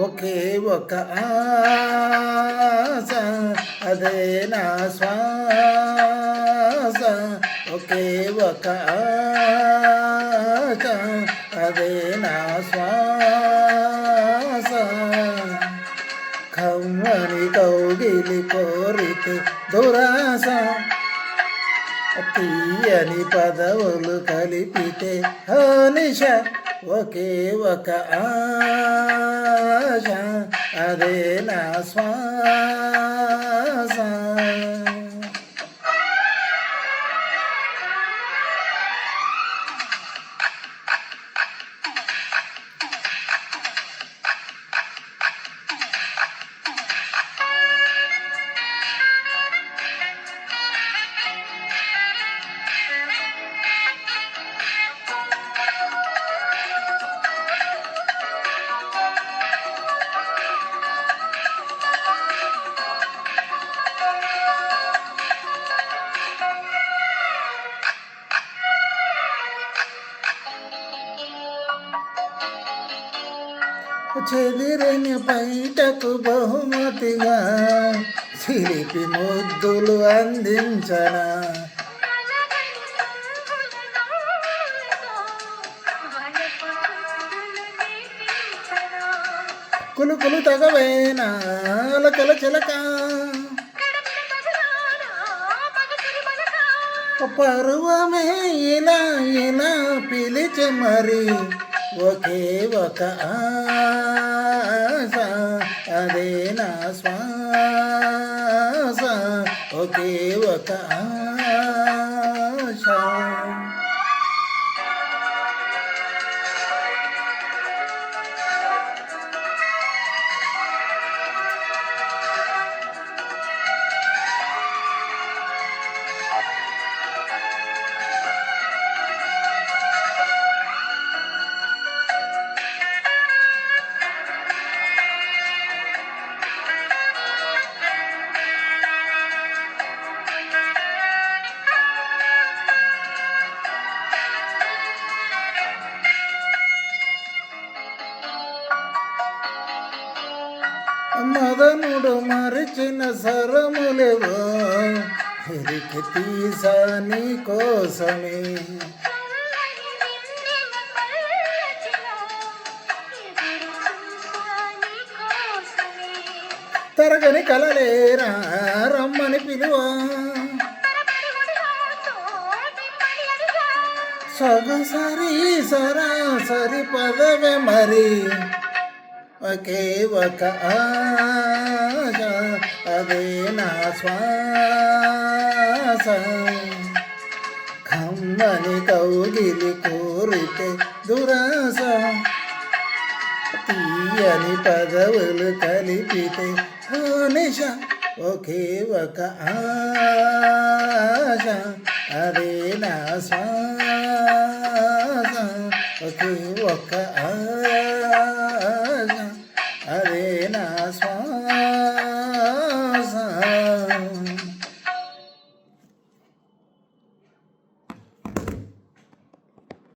ఒకే ఒక ఆశ అదే నా శ్వాస, ఒకే ఒక ఆశ అదే నా శ్వాస. కమ్మని కౌగిలి కోరితే దురాశ, తీయని పదవులు కలిపితే హనిష. ఒకే ఒక ఆశ అదే నా శ్వాస. చెదిరని బయటకు బహుమతిగా సిరిపి ముద్దులు అందించనా, కులుకులు తగవేనా అలకల చిలక, పర్వమే ఇలా ఇలా పిలిచే మరి. ఒకే ఒక ఆశ అదే నా శ్వాస, ఒకే ఒక ఆశ. మదనుడు మరిచిన సరములేవో వెలికి తీసా నీ కోసమే, తరగని కలలేరా రమ్మని పిలువ, సగసరి సరాసరి పదవే మరి. ఒకే ఒక ఆశ అదే నా శ్వాస, కమ్మని కౌగిలి కోరితే దురాశ, తీయని పదవులు కలిపితే హనిష. ఒకే ఒక ఆశ అదే నా శ్వాస, ఒకే ఒక ఆశ.